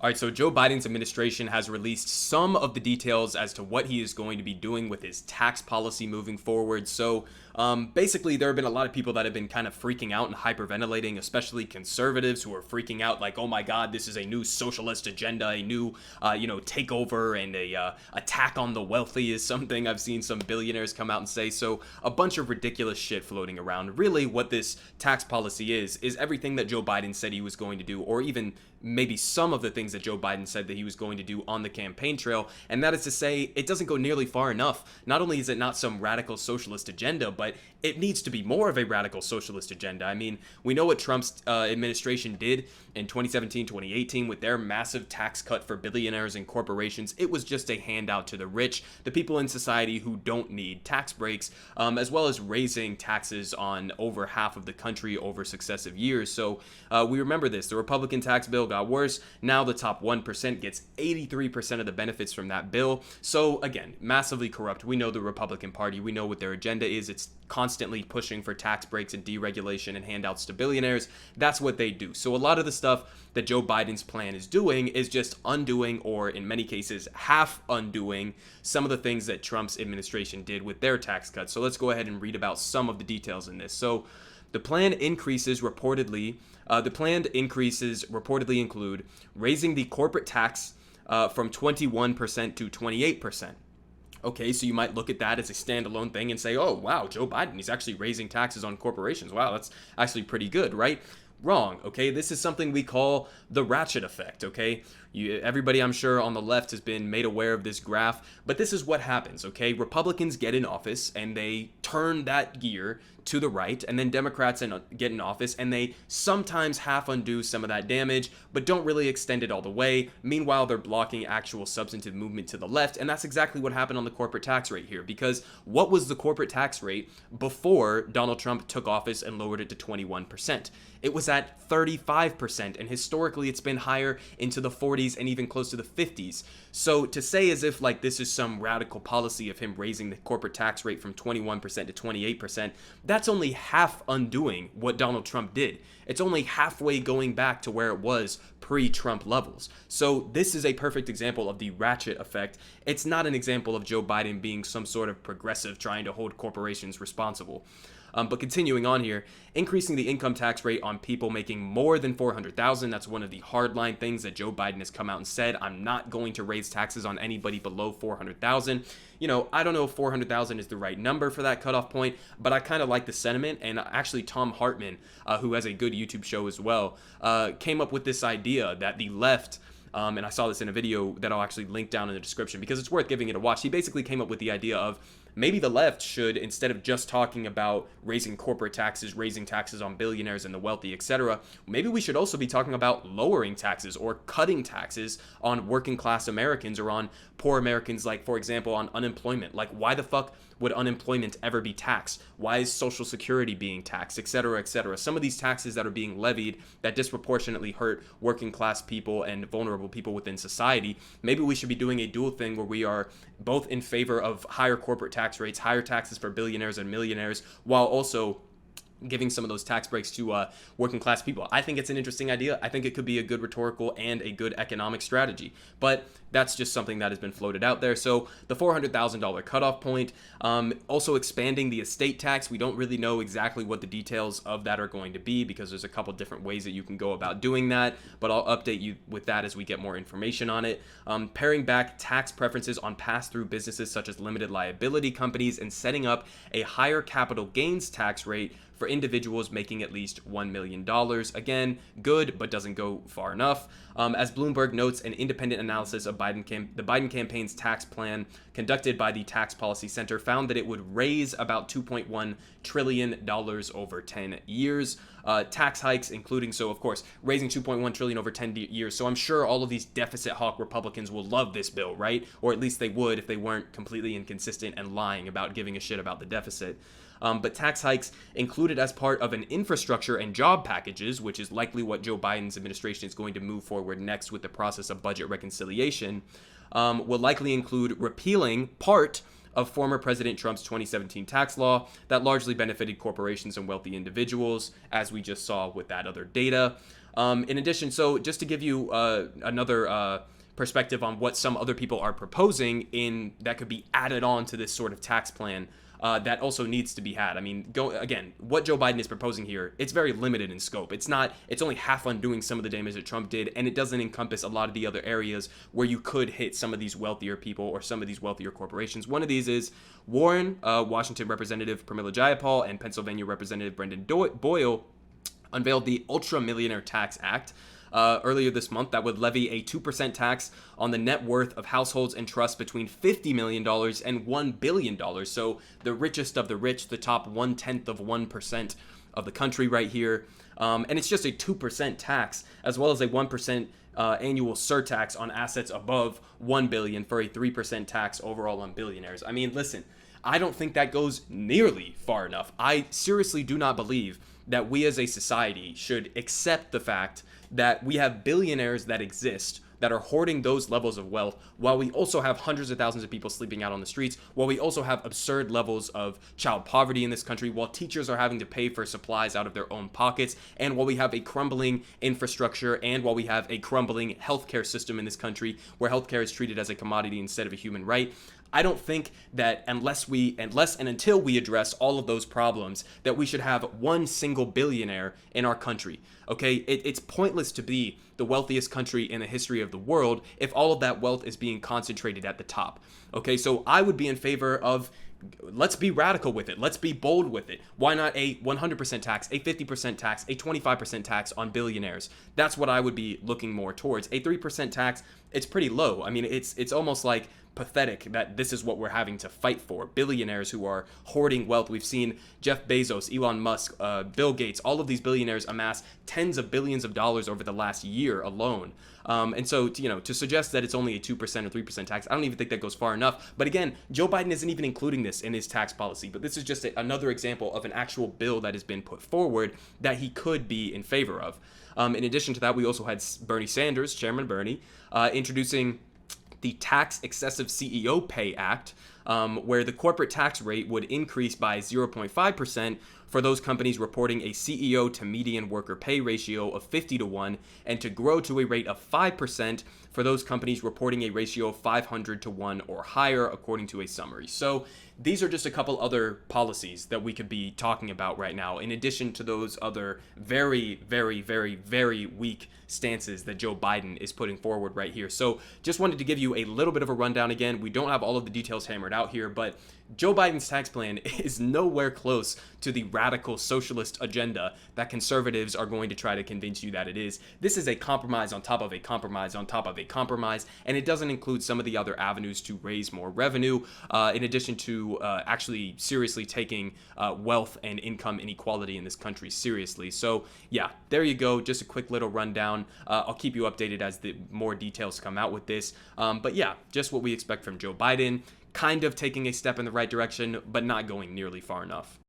All right, so Joe Biden's administration has released some of the details as to what he is going to be doing with his tax policy moving forward. So basically, there have been a lot of people that have been kind of freaking out and hyperventilating, especially conservatives who are freaking out like, oh my God, this is a new socialist agenda, a new, takeover and a attack on the wealthy is something I've seen some billionaires come out and say. So a bunch of ridiculous shit floating around. Really, what this tax policy is everything that Joe Biden said he was going to do, or even maybe some of the things that Joe Biden said that he was going to do on the campaign trail. And that is to say, it doesn't go nearly far enough. Not only is it not some radical socialist agenda, but it needs to be more of a radical socialist agenda. I mean, we know what Trump's administration did in 2017, 2018 with their massive tax cut for billionaires and corporations. It was just a handout to the rich, the people in society who don't need tax breaks, as well as raising taxes on over half of the country over successive years. So we remember this. The Republican tax bill got worse. Now the top 1% gets 83% of the benefits from that bill. So again, massively corrupt. We know the Republican Party. We know what their agenda is. It's constantly pushing for tax breaks and deregulation and handouts to billionaires. That's what they do. So a lot of the stuff that Joe Biden's plan is doing is just undoing, or in many cases, half undoing some of the things that Trump's administration did with their tax cuts. So let's go ahead and read about some of the details in this. So the planned increases reportedly include raising the corporate tax from 21% to 28%. Okay, so you might look at that as a standalone thing and say, oh, wow, Joe Biden, he's actually raising taxes on corporations. Wow, that's actually pretty good, right? Wrong, okay? This is something we call the ratchet effect, okay? Everybody, I'm sure, on the left has been made aware of this graph, but this is what happens, okay? Republicans get in office and they turn that gear to the right, and then Democrats get in office and they sometimes half undo some of that damage, but don't really extend it all the way. Meanwhile, they're blocking actual substantive movement to the left, and that's exactly what happened on the corporate tax rate here, because what was the corporate tax rate before Donald Trump took office and lowered it to 21%? It was at 35%, and historically it's been higher into the 40s and even close to the 50s. So to say as if like this is some radical policy of him raising the corporate tax rate from 21% to 28%, that's only half undoing what Donald Trump did. It's only halfway going back to where it was pre-Trump levels. So this is a perfect example of the ratchet effect. It's not an example of Joe Biden being some sort of progressive trying to hold corporations responsible. But continuing on here, increasing the income tax rate on people making more than $400,000. That's one of the hardline things that Joe Biden has come out and said. I'm not going to raise taxes on anybody below $400,000. You know, I don't know if 400,000 is the right number for that cutoff point, but I kind of like the sentiment. And actually, Tom Hartman, who has a good YouTube show as well, came up with this idea that the left, and I saw this in a video that I'll actually link down in the description because it's worth giving it a watch. He basically came up with the idea of maybe the left should, instead of just talking about raising corporate taxes, raising taxes on billionaires and the wealthy, etc., maybe we should also be talking about lowering taxes or cutting taxes on working class Americans or on poor Americans, like, for example, on unemployment. Like, why the fuck would unemployment ever be taxed? Why is Social Security being taxed, etc., etc.? Some of these taxes that are being levied that disproportionately hurt working class people and vulnerable people within society, maybe we should be doing a dual thing where we are both in favor of higher corporate tax rates, higher taxes for billionaires and millionaires, while also giving some of those tax breaks to working class people. I think it's an interesting idea. I think it could be a good rhetorical and a good economic strategy, but that's just something that has been floated out there. So the $400,000 cutoff point, also expanding the estate tax. We don't really know exactly what the details of that are going to be because there's a couple different ways that you can go about doing that, but I'll update you with that as we get more information on it. Paring back tax preferences on pass-through businesses such as limited liability companies and setting up a higher capital gains tax rate for individuals making at least $1 million. Again, good, but doesn't go far enough. As Bloomberg notes, an independent analysis of the Biden campaign's tax plan conducted by the Tax Policy Center found that it would raise about $2.1 trillion over 10 years. Tax hikes, including, so of course, raising $2.1 trillion over 10 years. So I'm sure all of these deficit hawk Republicans will love this bill, right? Or at least they would if they weren't completely inconsistent and lying about giving a shit about the deficit. But tax hikes included as part of an infrastructure and job packages, which is likely what Joe Biden's administration is going to move forward next with the process of budget reconciliation, will likely include repealing part of former President Trump's 2017 tax law that largely benefited corporations and wealthy individuals, as we just saw with that other data. In addition, so just to give you another perspective on what some other people are proposing in that could be added on to this sort of tax plan, that also needs to be had. I mean, what Joe Biden is proposing here, it's very limited in scope. It's only half undoing some of the damage that Trump did, and it doesn't encompass a lot of the other areas where you could hit some of these wealthier people or some of these wealthier corporations. One of these is Warren, Washington Representative Pramila Jayapal, and Pennsylvania Representative Brendan Boyle unveiled the Ultra Millionaire Tax Act earlier this month that would levy a 2% tax on the net worth of households and trusts between $50 million and $1 billion. So the richest of the rich, the top 1/10 of 1% of the country right here. And it's just a 2% tax, as well as a 1% annual surtax on assets above $1 billion for a 3% tax overall on billionaires. I mean, listen, I don't think that goes nearly far enough. I seriously do not believe that we as a society should accept the fact that we have billionaires that exist that are hoarding those levels of wealth, while we also have hundreds of thousands of people sleeping out on the streets, while we also have absurd levels of child poverty in this country, while teachers are having to pay for supplies out of their own pockets, and while we have a crumbling infrastructure, and while we have a crumbling healthcare system in this country where healthcare is treated as a commodity instead of a human right. I don't think that unless and until we address all of those problems, that we should have one single billionaire in our country. Okay, it's pointless to be the wealthiest country in the history of the world if all of that wealth is being concentrated at the top. Okay, so I would be in favor of, let's be radical with it. Let's be bold with it. Why not a 100% tax, a 50% tax, a 25% tax on billionaires? That's what I would be looking more towards. A 3% tax, it's pretty low. I mean, it's almost like pathetic that this is what we're having to fight for. Billionaires who are hoarding wealth. We've seen Jeff Bezos, Elon Musk, Bill Gates, all of these billionaires amass tens of billions of dollars over the last year alone. And so, to suggest that it's only a 2% or 3% tax, I don't even think that goes far enough. But again, Joe Biden isn't even including this in his tax policy. But this is just another example of an actual bill that has been put forward that he could be in favor of. In addition to that, we also had Bernie Sanders, Chairman Bernie, introducing the Tax Excessive CEO Pay Act, where the corporate tax rate would increase by 0.5% for those companies reporting a CEO to median worker pay ratio of 50-1, and to grow to a rate of 5% for those companies reporting a ratio of 500-1 or higher, according to a summary. So these are just a couple other policies that we could be talking about right now, in addition to those other very, very, very, very weak stances that Joe Biden is putting forward right here. So just wanted to give you a little bit of a rundown again. We don't have all of the details hammered out here, but Joe Biden's tax plan is nowhere close to the radical socialist agenda that conservatives are going to try to convince you that it is. This is a compromise on top of a compromise on top of a compromise, and it doesn't include some of the other avenues to raise more revenue, in addition to actually seriously taking wealth and income inequality in this country seriously. So yeah, there you go. Just a quick little rundown. I'll keep you updated as the more details come out with this. But yeah, just what we expect from Joe Biden. Kind of taking a step in the right direction, but not going nearly far enough.